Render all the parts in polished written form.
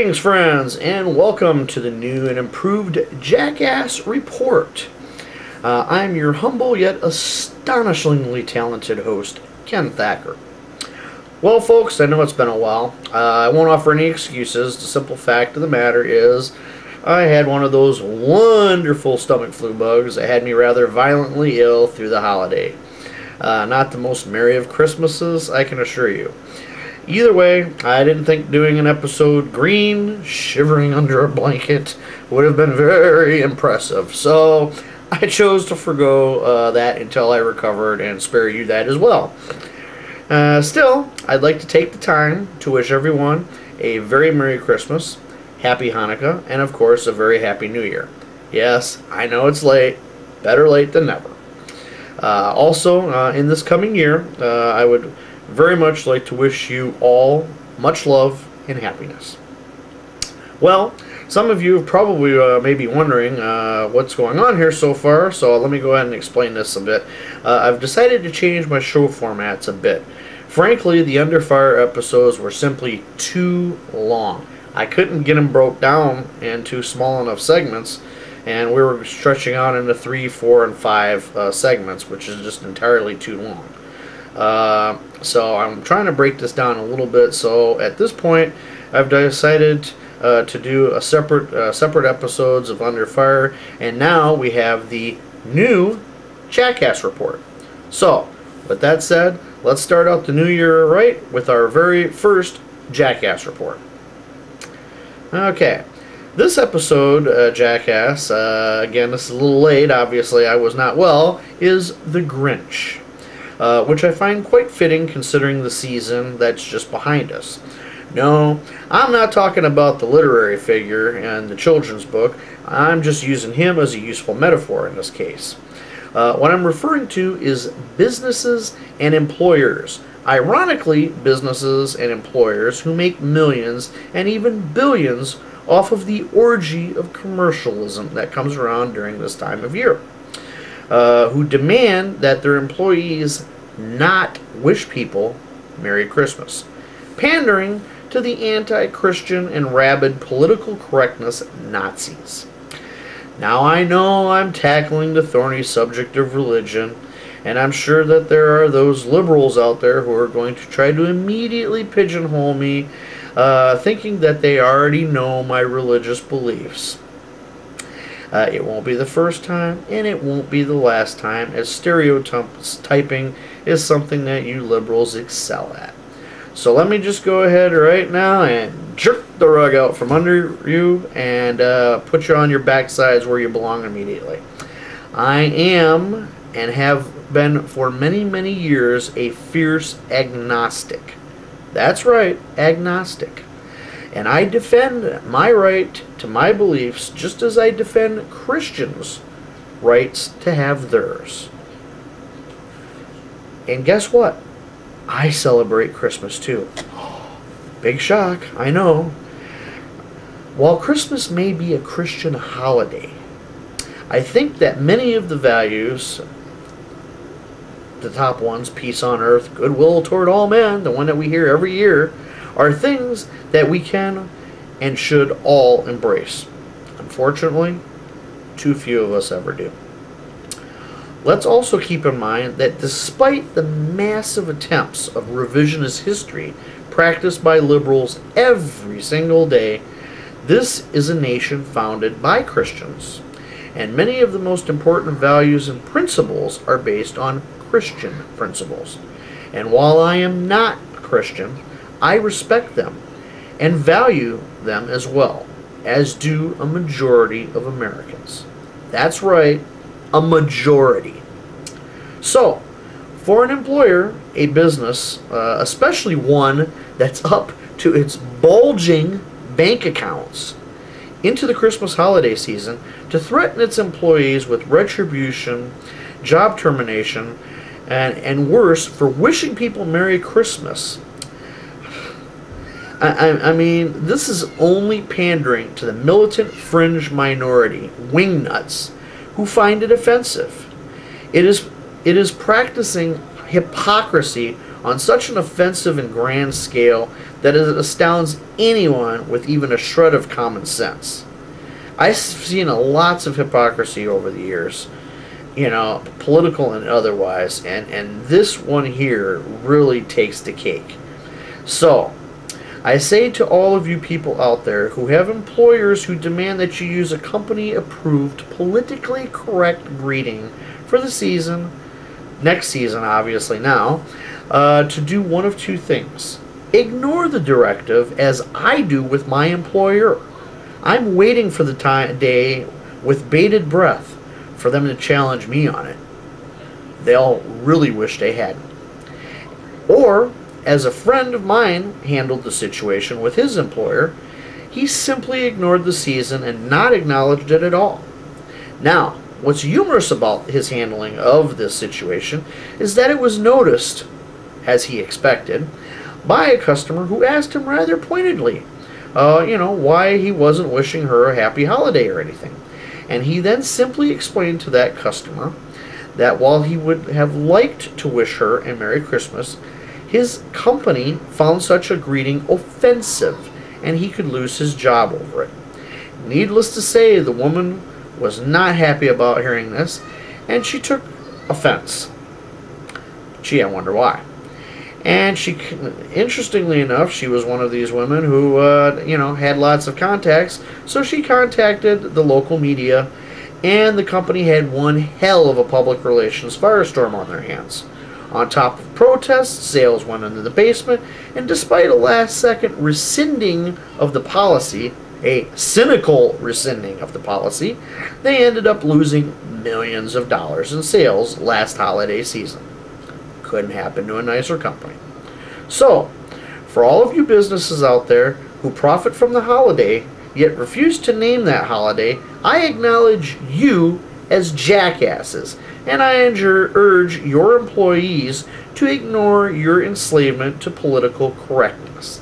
Greetings, friends, and welcome to the new and improved Jackass Report. I'm your humble yet astonishingly talented host, Ken Thacker. Well, folks, I know it's been a while. I won't offer any excuses. The simple fact of the matter is I had one of those wonderful stomach flu bugs that had me rather violently ill through the holiday. Not the most merry of Christmases, I can assure you. Either way, I didn't think doing an episode green, shivering under a blanket, would have been very impressive. So I chose to forgo that until I recovered and spare you that as well. Still, I'd like to take the time to wish everyone a very Merry Christmas, Happy Hanukkah, and of course a very Happy New Year. Yes, I know it's late. Better late than never. Also, in this coming year, I would very much like to wish you all much love and happiness. Well, some of you have probably may be wondering what's going on here so far, so let me go ahead and explain this a bit. I've decided to change my show formats a bit. Frankly, the Under Fire episodes were simply too long. I couldn't get them broke down into small enough segments, and we were stretching out into 3, 4, and 5 segments, which is just entirely too long. So I'm trying to break this down a little bit. So at this point, I've decided to do a separate episodes of Under Fire, and now we have the new Jackass Report. So with that said, let's start out the new year right with our very first Jackass Report. Okay, this episode, Jackass, again, this is a little late, obviously I was not well, is The Grinch. Which I find quite fitting considering the season that's just behind us. No, I'm not talking about the literary figure and the children's book. I'm just using him as a useful metaphor in this case. What I'm referring to is businesses and employers. Ironically, businesses and employers who make millions and even billions off of the orgy of commercialism that comes around during this time of year. Who demand that their employees not wish people Merry Christmas, pandering to the anti-Christian and rabid political correctness Nazis. Now I know I'm tackling the thorny subject of religion, and I'm sure that there are those liberals out there who are going to try to immediately pigeonhole me, thinking that they already know my religious beliefs. It won't be the first time, and it won't be the last time, as stereotyping is something that you liberals excel at. So let me just go ahead right now and jerk the rug out from under you and put you on your backsides where you belong immediately. I am, and have been for many, many years, a fierce agnostic. That's right, agnostic. And I defend my right to my beliefs just as I defend Christians' rights to have theirs. And guess what? I celebrate Christmas too. Big shock, I know. While Christmas may be a Christian holiday, I think that many of the values, the top ones, peace on earth, goodwill toward all men, the one that we hear every year, are things that we can and should all embrace. Unfortunately, too few of us ever do. Let's also keep in mind that despite the massive attempts of revisionist history practiced by liberals every single day, this is a nation founded by Christians, and many of the most important values and principles are based on Christian principles. And while I am not Christian, I respect them and value them as well, as do a majority of Americans. That's right, a majority. So, for an employer, a business, especially one that's up to its bulging bank accounts into the Christmas holiday season, to threaten its employees with retribution, job termination, and worse, for wishing people Merry Christmas. I mean, this is only pandering to the militant fringe minority, wingnuts, who find it offensive. It is practicing hypocrisy on such an offensive and grand scale that it astounds anyone with even a shred of common sense. I've seen lots of hypocrisy over the years, political and otherwise, and this one here really takes the cake. So, I say to all of you people out there who have employers who demand that you use a company-approved, politically correct greeting for the season, next season obviously now, to do one of two things. Ignore the directive as I do with my employer. I'm waiting for the day with bated breath for them to challenge me on it. They'll really wish they hadn't. Or, as a friend of mine handled the situation with his employer, he simply ignored the season and not acknowledged it at all. Now, what's humorous about his handling of this situation is that it was noticed, as he expected, by a customer who asked him rather pointedly, why he wasn't wishing her a happy holiday or anything. And he then simply explained to that customer that while he would have liked to wish her a Merry Christmas, his company found such a greeting offensive, and he could lose his job over it. Needless to say, the woman was not happy about hearing this, and she took offense. Gee, I wonder why. And interestingly enough, she was one of these women who, had lots of contacts, so she contacted the local media, and the company had one hell of a public relations firestorm on their hands. On top of protests, sales went into the basement, and despite a last-second rescinding of the policy, a cynical rescinding of the policy, they ended up losing millions of dollars in sales last holiday season. Couldn't happen to a nicer company. So, for all of you businesses out there who profit from the holiday, yet refuse to name that holiday, I acknowledge you as jackasses, and I urge your employees to ignore your enslavement to political correctness,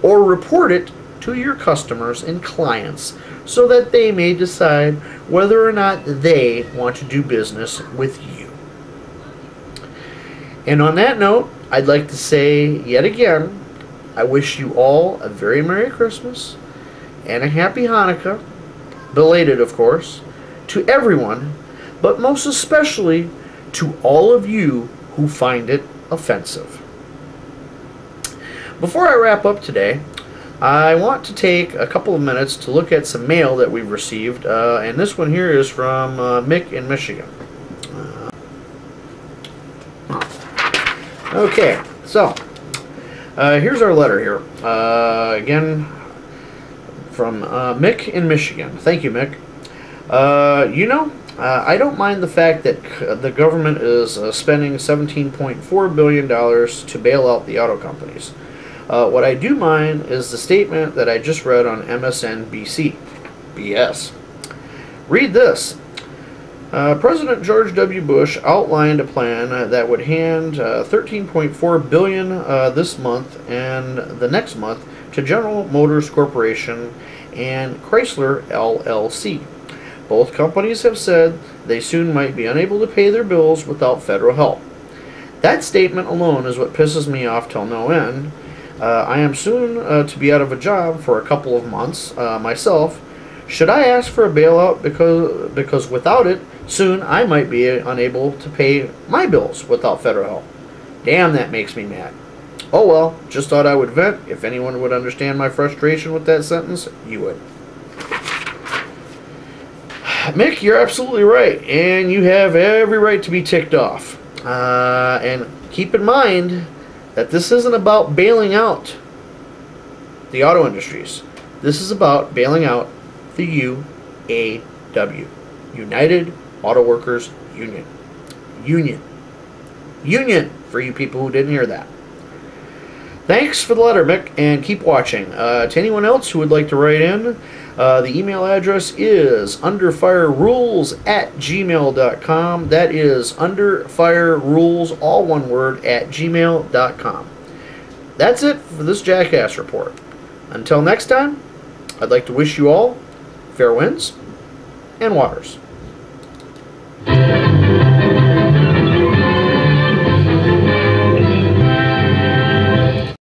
or report it to your customers and clients so that they may decide whether or not they want to do business with you. And on that note, I'd like to say yet again, I wish you all a very Merry Christmas and a Happy Hanukkah, belated of course, to everyone, but most especially to all of you who find it offensive. Before I wrap up today, I want to take a couple of minutes to look at some mail that we've received, and this one here is from Mick in Michigan. Okay, so here's our letter here. Again, from Mick in Michigan. Thank you, Mick. I don't mind the fact that the government is spending $17.4 billion to bail out the auto companies. What I do mind is the statement that I just read on MSNBC. BS. Read this. President George W. Bush outlined a plan that would hand $13.4 billion this month and the next month to General Motors Corporation and Chrysler LLC. Both companies have said they soon might be unable to pay their bills without federal help. That statement alone is what pisses me off till no end. I am soon to be out of a job for a couple of months myself. Should I ask for a bailout because without it, soon I might be unable to pay my bills without federal help? Damn, that makes me mad. Oh well, just thought I would vent. If anyone would understand my frustration with that sentence, you would. Mick, you're absolutely right, and you have every right to be ticked off. And keep in mind that this isn't about bailing out the auto industries. This is about bailing out the UAW, United Auto Workers Union. Union, for you people who didn't hear that. Thanks for the letter, Mick, and keep watching. To anyone else who would like to write in, the email address is underfirerules@gmail.com. That is underfirerules, all one word, @gmail.com. That's it for this Jackass report. Until next time, I'd like to wish you all fair winds and waters.